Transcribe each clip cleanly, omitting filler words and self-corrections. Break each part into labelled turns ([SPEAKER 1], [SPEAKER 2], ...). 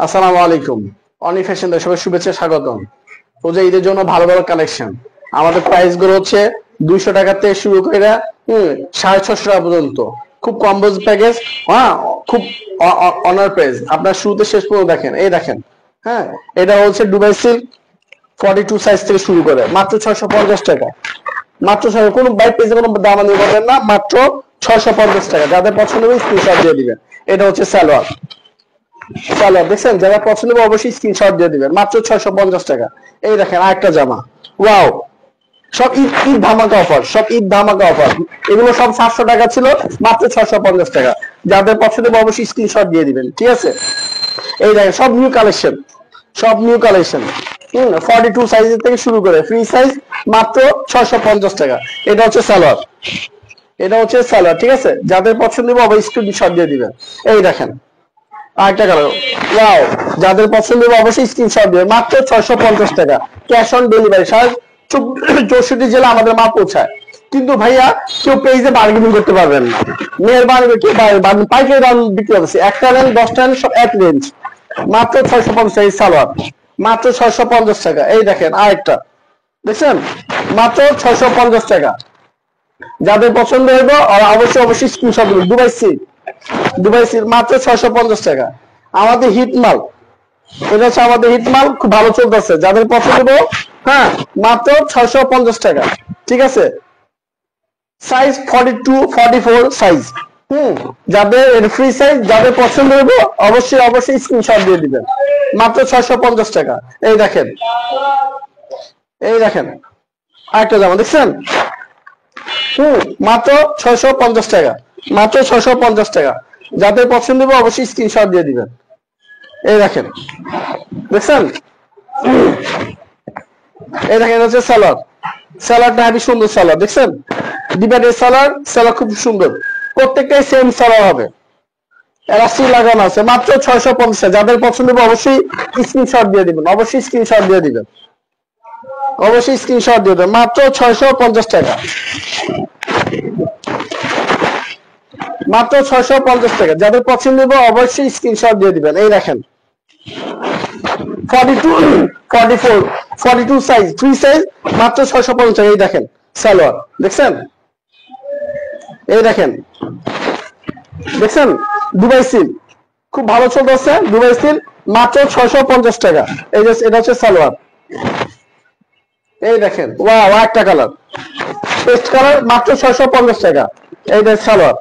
[SPEAKER 1] আসসালামু আলাইকুম। অনি ফ্যাশন থেকে সবাই শুভেচ্ছা স্বাগতম। তো যে ঈদের জন্য ভালো ভালো কালেকশন, আমাদের প্রাইস গুলো হচ্ছে 200 টাকা থেকে শুরু করে 650 টাকা পর্যন্ত। খুব কম্বোজ প্যাকেজ, হ্যাঁ, খুব অনার প্রাইস। আপনার শুরুতে শেষ পর্যন্ত দেখেন, এই দেখেন, হ্যাঁ, এটা হচ্ছে দুবাই সিল্ক 42 সাইজ থেকে শুরু করে মাত্র 650 টাকা। মাত্র 600, কোনো বাইক পেজে কোনো দামানি করবেন না, মাত্র 650 টাকা। যাদের পছন্দ হবে স্ক্রিনশট দিয়ে দিবেন। এটা হচ্ছে সালোয়ার। সালোয়ার দেখছেন, যারা পছন্দ হবে অবশ্যই স্ক্রিনশট দিয়ে দিবেন, মাত্র 650 টাকা। এই দেখেন আরেকটা জামা, ওয়াও, সব ঈদ ঈদ ধামাকা অফার, সব ঈদ ধামাকা অফার। এগুলো সব 700 টাকা ছিল, মাত্র 650 টাকা। যাদের পছন্দ হবে অবশ্যই স্ক্রিনশট দিয়ে দিবেন, ঠিক আছে? এই দেখেন সব নিউ কালেকশন, সব নিউ কালেকশন। 42 সাইজের থেকে শুরু করে ফ্রি সাইজ মাত্র 650 টাকা। এটা হচ্ছে সালোয়ার, এটা হচ্ছে সালোয়ার, ঠিক আছে? যাদের পছন্দ হবে অবশ্যই স্ক্রিনশট দিয়ে দিবেন। এই দেখেন আরেকটা কালার, ওয়াও, যাদের পছন্দ হবে অবশ্যই স্ক্রিনশট দিবেন, মাত্র 650 টাকা। ক্যাশ অন ডেলিভারি, 64 জেলা আমাদের মাল পৌঁছায়। কিন্তু ভাইয়া কেউ পেজে বার্গেনিং করতে পারবেন না, মেহরবানি করে কেউ পাইকারি দাম বিক্রি করছে, একটা নেন 10টা নেন সব এক রেঞ্জ, মাত্র 650 টাকা। সালোয়ার মাত্র 650 টাকা। এই দেখেন আরেকটা, দেখছেন, মাত্র 650 টাকা। যাদের পছন্দ হইব অবশ্যই অবশ্যই স্ক্রিনশট দিবেন। দুবাই সিল্ক, দুবাই সিল্ক মাত্র 650 টাকা। আমাদের হিট মাল, এটা হচ্ছে আমাদের হিট মাল, খুব ভালো চলতেছে। যাদের পছন্দ, হ্যাঁ, মাত্র 650 টাকা, ঠিক আছে? সাইজ 42 44 সাইজ, যাদের ফ্রি সাইজ, যাদের পছন্দ হইব অবশ্যই অবশ্যই স্ক্রিনশট দিয়ে দিবেন, মাত্র 650 টাকা। এই দেখেন, এই দেখেন আরেকটা জামা, দেখছেন, মাত্র 650 টাকা, মাত্র 650 টাকা। যাদের পছন্দ হবে অবশ্যই স্ক্রিনশট দিয়ে দিবেন। এই দেখেন, দেখছেন, এই দেখেন হচ্ছে সালোয়ার। সালোয়ারটা হেবি সুন্দর সালোয়ার, দেখছেন, ডিভাইডেড সালোয়ার। সালোয়ার খুব সুন্দর, প্রত্যেকটাই সেম সালোয়ার হবে, এলাস্টিক লাগানো আছে, মাত্র 650 টাকা। যাদের পছন্দ হবে অবশ্যই স্ক্রিনশট দিয়ে দিবেন, অবশ্যই স্ক্রিনশট দিয়ে দিবেন, অবশ্যই স্ক্রিনশট দিয়ে দেবেন, মাত্র 650 টাকা, মাত্র 650 টাকা। যাদের পছন্দ হবে অবশ্যই স্ক্রিনশট দিয়ে দিবেন। এই দেখেন 42 44 42 সাইজ, ফ্রি সাইজ, মাত্র 650 টাকা। এই দেখেন সালোয়ার, দেখছেন, এই দেখেন, দেখছেন, দুবাই সিল্ক খুব ভালো চলতেছে। দুবাই সিল্ক মাত্র 650 টাকা। এই যে এটা হচ্ছে সালোয়ার। এই দেখেন, ওয়াও, একটা কালার, পেস্ট কালার, মাত্র 650 টাকা। এই যে সালোয়ার,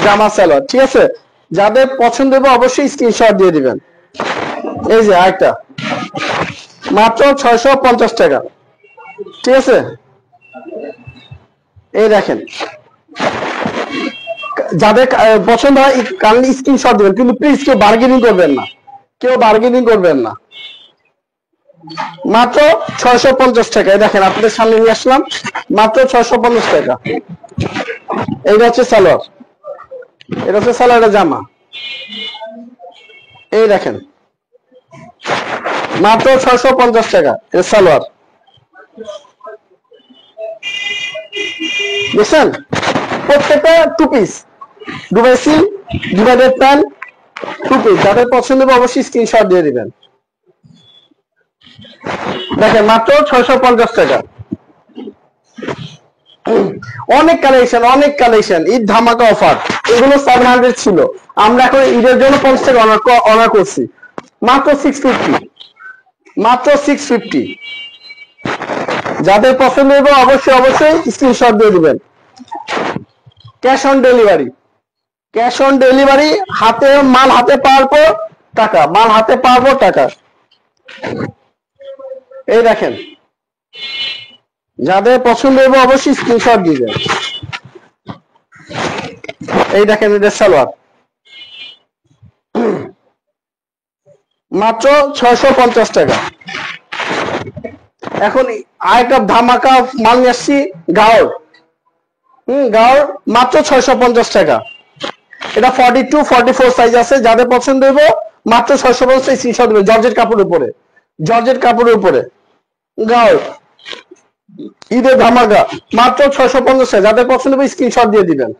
[SPEAKER 1] জামা সালোয়ার, ঠিক আছে? যাদের পছন্দ হবে অবশ্যই স্ক্রিনশট দিয়ে দিবেন। এই যে আরেকটা, মাত্র 650 টাকা, ঠিক আছে? এই দেখেন, যাদের পছন্দ হয় কাইন্ডলি স্ক্রিনশট দিবেন, কিন্তু প্লিজ কেউ বার্গেনিং করবেন না, কেউ বার্গেনিং করবেন না, মাত্র 650 টাকা। এই দেখেন আপনাদের সামনে নিয়ে আসলাম, মাত্র 650 টাকা। এইটা হচ্ছে সালোয়ার, এটা হচ্ছে সালোয়ারের জামা। এই দেখেন মাত্র 650 টাকা এর সালোয়ার, বুঝছেন? প্রত্যেকটা two piece, Dubai silk divided pant, two piece. যাদের পছন্দ হবে অবশ্যই স্ক্রিনশট দিয়ে দিবেন। দেখেন মাত্র 650 টাকা। অনেক কালেকশন, অনেক কালেকশন, ঈদ ধামাকা অফার। এগুলো 700 ছিল, আমরা এখন ঈদের জন্য 50 টাকা অনার করছি, মাত্র 650, মাত্র 650। যাদের পছন্দ হবে অবশ্যই অবশ্যই স্ক্রিনশট দিয়ে দিবেন। Cash on delivery, cash on delivery, হাতে মাল হাতে পাওয়ার পর টাকা, মাল হাতে পাওয়ার পর টাকা। এই দেখেন, যাদের পছন্দ হবে অবশ্যই স্ক্রিনশট দিবেন। এই দেখেন এটা সালোয়ার, মাত্র 650 টাকা। এখন আরেকটা ধামাকা মাল নিয়ে আসছি, গাউর, গাউর মাত্র 650 টাকা। এটা 42 44 সাইজ আছে, যাদের পছন্দ হবে মাত্র 650 স্ক্রিনশট দিবেন। জর্জেট কাপড়ের উপরে, জর্জেট কাপড়ের উপরে গাউর, ঈদের ধামাকা, মাত্র 650 টাকা। যাদের পছন্দ হবে স্ক্রিনশট দিয়ে দিবেন।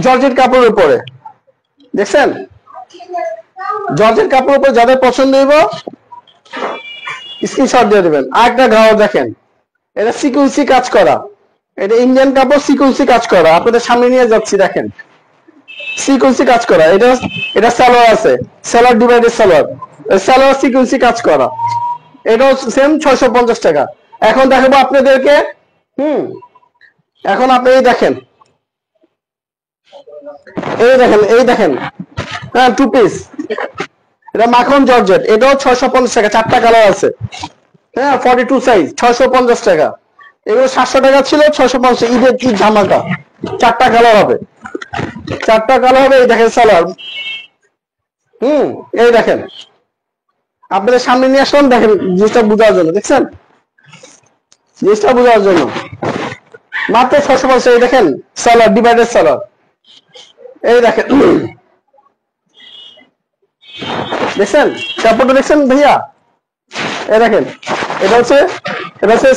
[SPEAKER 1] জর্জেট কাপড়ের উপরে, দেখছেন, জর্জের কাপড়ের উপর যাদের পছন্দ হইব স্ক্রিনশট দিয়ে দেবেন। আরেকটা গাও দেখেন, এটা সিকুয়েন্সি কাজ করা, এটা ইন্ডিয়ান কাপড় সিকুয়েন্সি কাজ করা, আপনাদের সামনে নিয়ে যাচ্ছি দেখেন সিকুয়েন্সি কাজ করা। এটা সালোয়ার আছে, সালোয়ার ডিভাইডেড সালোয়ার, সালোয়ার সিকুয়েন্সি কাজ করা, এটাও সেম 650 টাকা। এখন দেখাবো আপনাদেরকে এখন আপনি দেখেন এই দেখেন হ্যাঁ 2 পিস, এটা মাখন জর্জেট, এটাও 650 টাকা, 4টা কালার আছে হ্যাঁ 42 সাইজ 650 টাকা। এগুলো 700 টাকা ছিল, 650। ঈদের কি ধামাকা, 4টা কালার হবে, 4টা কালার হবে। এই দেখেন সালোয়ার, এই দেখেন আপনাদের সামনে নিয়ে আসলাম, দেখেন জিনিসটা বোঝার জন্য, দেখছেন জিনিসটা বোঝার জন্য মাত্র 650। এই দেখেন সালোয়ার ডিভাইডেড সালোয়ার, এই দেখেন দেখছেন কাপড়টা দেখছেন ভাইয়া, এই দেখেন এটা হচ্ছে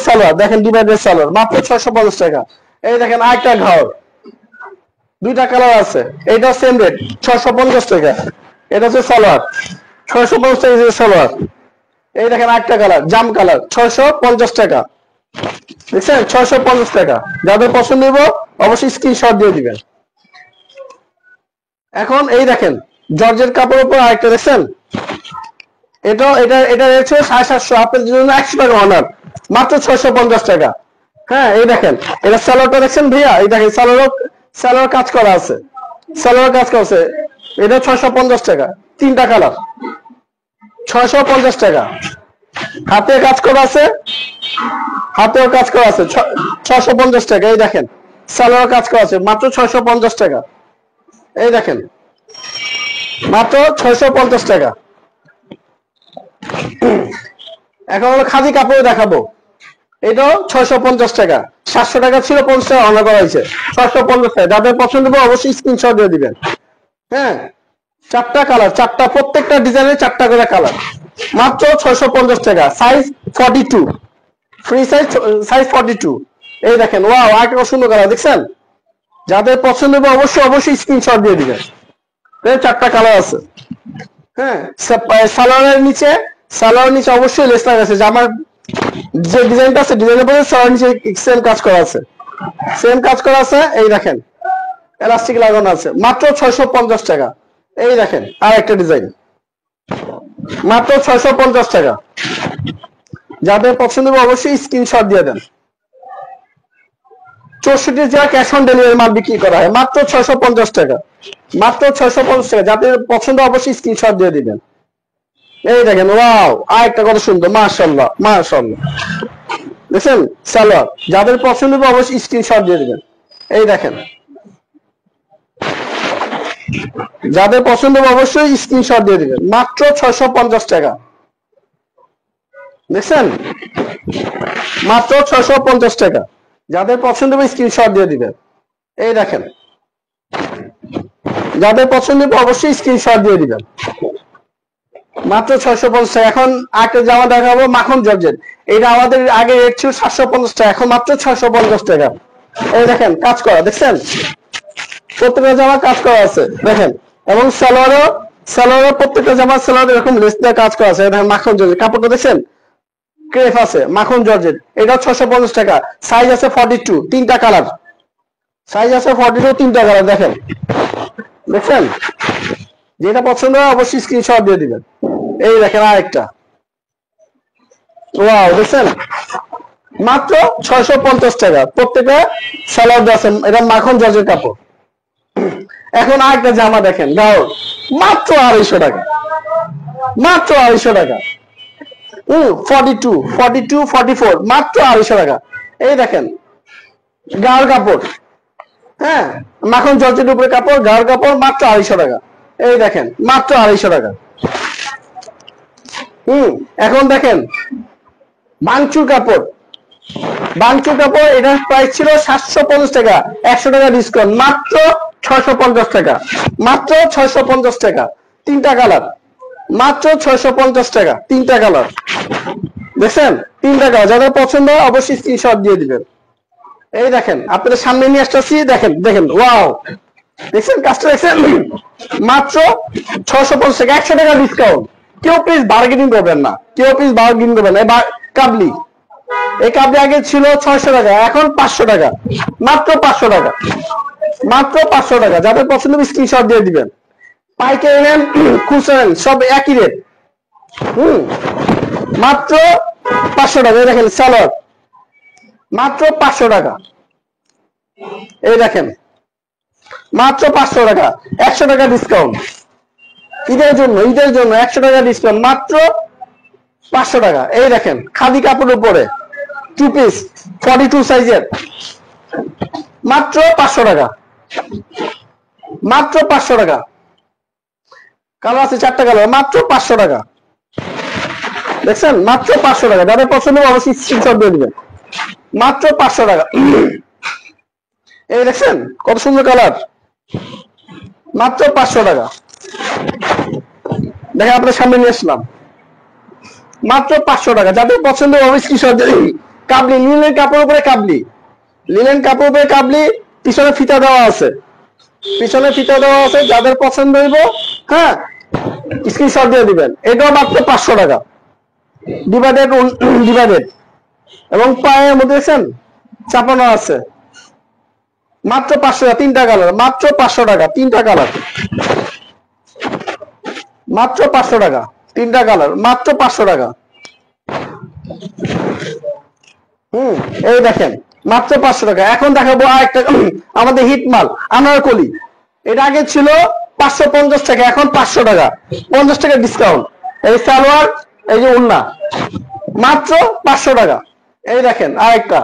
[SPEAKER 1] সালোয়ার, দেখেন ডিভাইডেড সালোয়ার মাত্র 650 টাকা। এই দেখেন আরেকটা ঘর, 2টা কালার আছে, এটা সেম রেট 650 টাকা। এটা হচ্ছে সালোয়ার 650 টাকা সালোয়ার। এই দেখেন আরেকটা কালার জাম কালার 650 টাকা, দেখছেন 650 টাকা। যাদের পছন্দ হইব অবশ্যই স্ক্রিনশট দিয়ে দিবেন। এখন এই দেখেন জর্জের কাপড়ের উপর আরেকটা দেখছেন, এটা রেট ছিল 750, আপনাদের জন্য 100 টাকা অনার, মাত্র 650 টাকা। হ্যাঁ এই দেখেন এটা সালোয়ারটা দেখছেন ভাইয়া, এই দেখেন সালোয়ার কাজ করা আছে, সালোয়ার কাজ করা আছে, এটা 650 টাকা, 3টা কালার 650 টাকা। হাতে কাজ করা আছে, হাতেও কাজ করা আছে 650 টাকা। এই দেখেন সালোয়ার কাজ করা আছে মাত্র 650 টাকা, এই দেখেন মাত্র 650 টাকা। এখন হলো খাদি কাপড় দেখাবো, এটাও 650 টাকা, 700 টাকা ছিল, 50 টাকা অনার করা হয়েছে, 650 টাকা। যাদের পছন্দ হবে অবশ্যই স্ক্রিনশট দিয়ে দিবেন। হ্যাঁ 4টা কালার, 4টা প্রত্যেকটা ডিজাইনের 4টা করে কালার, মাত্র 650 টাকা। Size 42, free size 42। এই দেখেন ওয়াও আরেকটা সুন্দর কালার দেখছেন, যাদের পছন্দ হবে অবশ্যই স্ক্রিনশট দিয়ে দিবেন। 4টা কালার আছে। হ্যাঁ সালোয়ারের নিচে অবশ্যই লেস লাগা আছে, জামার যে ডিজাইনটা আছে ডিজাইনের পরে সালোয়ার নিচে সেম কাজ করা আছে, এই দেখেন এলাস্টিক লাগানো আছে, মাত্র 650 টাকা। এই দেখেন আর একটা ডিজাইন মাত্র 650 টাকা। যাদের পছন্দ হবে অবশ্যই স্ক্রিনশট দিয়ে দেন। 64 জেলা ক্যাশ অন ডেলিভারি মাল বিক্রি করা হয়, মাত্র 650 টাকা, মাত্র 650 টাকা। যাদের পছন্দ অবশ্যই স্ক্রিনশট দিয়ে দিবেন। এই দেখেন ওয়াও আরেকটা কত সুন্দর, মাশাআল্লাহ মাশাআল্লাহ, দেখছেন সালোয়ার। যাদের পছন্দ হবে অবশ্যই স্ক্রিনশট দিয়ে দিবেন। এই দেখেন যাদের পছন্দ হবে অবশ্যই স্ক্রিনশট দিয়ে দিবেন, মাত্র 650 টাকা, দেখছেন মাত্র 650 টাকা। যাদের পছন্দ হবে স্ক্রিনশট দিয়ে দিবেন। এই দেখেন যাদের পছন্দ হবে অবশ্যই স্ক্রিনশট দিয়ে দিবেন, মাত্র 650 টাকা। এখন আরেকটা জামা দেখাবো মাখন জর্জেট, এটা আমাদের আগে রেট ছিল 750 টাকা, এখন মাত্র 650 টাকা। এই দেখেন কাজ করা, দেখছেন প্রত্যেকটা জামা কাজ করা আছে দেখেন, এবং সালোয়ারও প্রত্যেকটা জামা সালোয়ার এরকম লেস দিয়ে কাজ করা আছে। দেখেন মাখন জর্জেট, কাপড়টা দেখছেন ক্রেপ আছে, মাখন জর্জেট, এটা 650 টাকা। সাইজ আছে 42, 3টা কালার, সাইজ আছে 42, 3টা কালার। দেখেন দেখছেন, যেটা পছন্দ হয় অবশ্যই স্ক্রিনশট দিয়ে দিবেন। এই দেখেন আরেকটা ওয়াও, দেখছেন মাত্র 650 টাকা, প্রত্যেকটা সালোয়ার আছে, এটা মাখন জর্জের কাপড়। এখন আরেকটা জামা দেখেন গাও, মাত্র 250 টাকা, মাত্র 250 টাকা। 42, 44 মাত্র 250 টাকা। এই দেখেন গাওয়ার কাপড়, হ্যাঁ মাখন জর্জের উপরে কাপড়, গাওয়ার কাপড়, মাত্র 250 টাকা। এই দেখেন মাত্র 250 টাকা। এখন দেখেন বাংচুর কাপড়, এটার প্রাইস ছিল 750 টাকা, 100 টাকা ডিসকাউন্ট, মাত্র 650 টাকা, মাত্র 650 টাকা। 3টা কালার, মাত্র 650 টাকা, 3টা কালার, দেখছেন 3টা কালার। যাদের পছন্দ হয় অবশ্যই স্ক্রিনশট দিয়ে দিবেন। এই দেখেন আপনাদের সামনে নিয়ে আসতেছি, দেখেন ওয়াও দেখছেন কাজটা দেখছেন, মাত্র 650 টাকা, 100 টাকা ডিসকাউন্ট। কেউ প্লিজ বার্গেনিং করবেন না, কেউ প্লিজ বার্গেনিং করবেন না। কাবলি, এই কাবলি আগে ছিল 600 টাকা, এখন 500 টাকা, মাত্র 500 টাকা, মাত্র 500 টাকা। যাদের পছন্দ স্ক্রিনশট দিয়ে দিবেন। পাইকারি নেন, খুচরা নেন, সব একই রেট। মাত্র 500 টাকা। এই দেখেন সালোয়ার, মাত্র 500 টাকা। এই দেখেন মাত্র 500 টাকা, 100 টাকা ডিসকাউন্ট ঈদের জন্য, ঈদের জন্য 100 টাকা ডিসকাউন্ট, মাত্র 500 টাকা। এই দেখেন খাদি কাপড়ের উপরে 2 পিস 42 সাইজের, মাত্র 500 টাকা, মাত্র 500 টাকা। কালার আছে 4টা কালার, মাত্র 500 টাকা। দেখছেন মাত্র 500 টাকা। যাদের পছন্দ অবশ্যই স্ক্রিনশট দিয়ে দিবেন। মাত্র 500 টাকা। এই দেখছেন কত সুন্দর কালার, মাত্র 500 টাকা। দেখেন আপনার সামনে নিয়ে আসলাম, মাত্র 500 টাকা। যাদের পছন্দ অবশ্যই স্ক্রিনশট দিয়ে দিন। কাবলি, লিনেন কাপড়ের উপরে কাবলি, লিনেন কাপড়ের উপরে কাবলি, পিছনে ফিতা দেওয়া আছে, পিছনে ফিতা দেওয়া আছে। যাদের পছন্দ হইব, হ্যাঁ, স্ক্রিনশট দিয়ে দিবেন। এটাও মাত্র 500 টাকা, ডিভাইডেড ডিভাইডেড, এবং পায়ের মধ্যে দেখছেন চাপানো আছে, মাত্র 500 টাকা। 3টা কালার, মাত্র 500 টাকা, 3টা কালার, মাত্র 500 টাকা, 3টা কালার, মাত্র 500 টাকা। এই দেখেন মাত্র 500 টাকা। এখন দেখাবো আরেকটা আমাদের হিট মাল, আনারকলি। এটা আগে ছিল 550 টাকা, এখন 500 টাকা, 50 টাকা ডিসকাউন্ট। এই সালোয়ার, এই যে ওড়না, মাত্র 500 টাকা। এই দেখেন আরেকটা,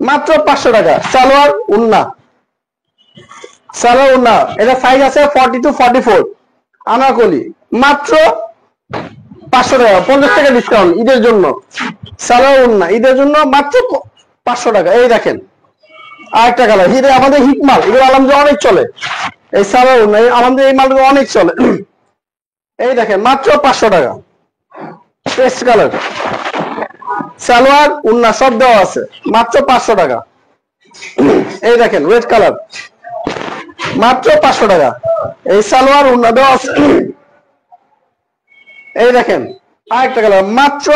[SPEAKER 1] মাত্র 500 টাকা, সালোয়ার ওড়না, সালোয়ার ওড়না। এটা সাইজ আছে 40 to 44, আনারকলি, মাত্র 500 টাকা, 50 টাকা ডিসকাউন্ট ঈদের জন্য। সালোয়ার ওড়না ঈদের জন্য মাত্র 500 টাকা। এই দেখেন আরেকটা কালার, এটা আমাদের হিট মাল, এগুলো আলহামদুলিল্লাহ অনেক চলে। এই সালোয়ার ওড়না আমাদের এই মালগুলো অনেক চলে। এই দেখেন মাত্র 500 টাকা, পেস্ট কালার, সালোয়ার ওড়না সব দেওয়া আছে, মাত্র 500 টাকা। এই দেখেন রেড কালার, মাত্র 500 টাকা। এই সালোয়ার ওড়না দেওয়া আছে। এই দেখেন আরেকটা কালার, মাত্র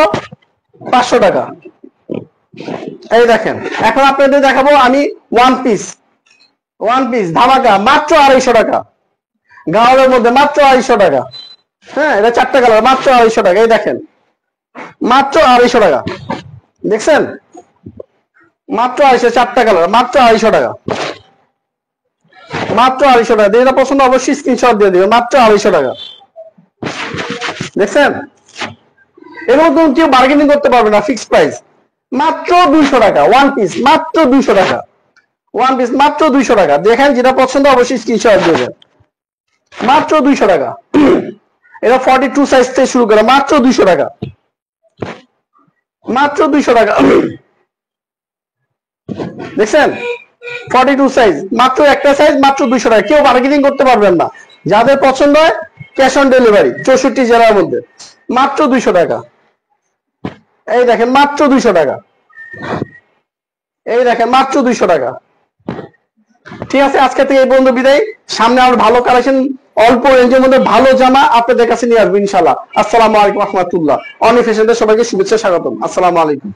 [SPEAKER 1] 500 টাকা। এই দেখেন এখন আপনাদের দেখাবো আমি ওয়ান পিস, ওয়ান পিস ধামাকা, মাত্র 250 টাকা, গাউনের মধ্যে মাত্র 250 টাকা। হ্যাঁ, এটা 4টা কালার, মাত্র 250 টাকা। এই দেখেন মাত্র 250 টাকা, দেখছেন মাত্র 250, 4টা কালার, মাত্র 250 টাকা, মাত্র 250 টাকা। যেটা পছন্দ অবশ্যই স্ক্রিনশট দিয়ে দিবেন, মাত্র 250 টাকা। দেখছেন এবং তুমি কেউ বার্গেনিং করতে পারবে না, ফিক্সড প্রাইস, মাত্র 200 টাকা ওয়ান পিস, মাত্র 200 টাকা ওয়ান পিস, মাত্র 200 টাকা। দেখেন যেটা পছন্দ অবশ্যই স্ক্রিনশট দিবেন, মাত্র 200 টাকা। এটা 42 সাইজ থেকে শুরু করে, মাত্র 200 টাকা, মাত্র 200 টাকা। দেখছেন 42 সাইজ, মাত্র একটা সাইজ, মাত্র 200 টাকা। কেউ বার্গেনিং করতে পারবেন না। যাদের পছন্দ হয় ক্যাশ অন ডেলিভারি 64 জেলার মধ্যে, মাত্র 200 টাকা। এই দেখেন মাত্র 200 টাকা। এই দেখেন মাত্র 200 টাকা। ঠিক আছে, আজকে থেকে এই পর্যন্ত বিদায়। সামনে আরো ভালো কালেকশন, অল্প রেঞ্জের মধ্যে ভালো জামা আপনাদের কাছে নিয়ে আসবো ইনশাআল্লাহ। আসসালামু আলাইকুম রহমতুল্লাহ। অনি ফ্যাশনের সবাইকে শুভেচ্ছা, স্বাগতম। আসসালামু আলাইকুম।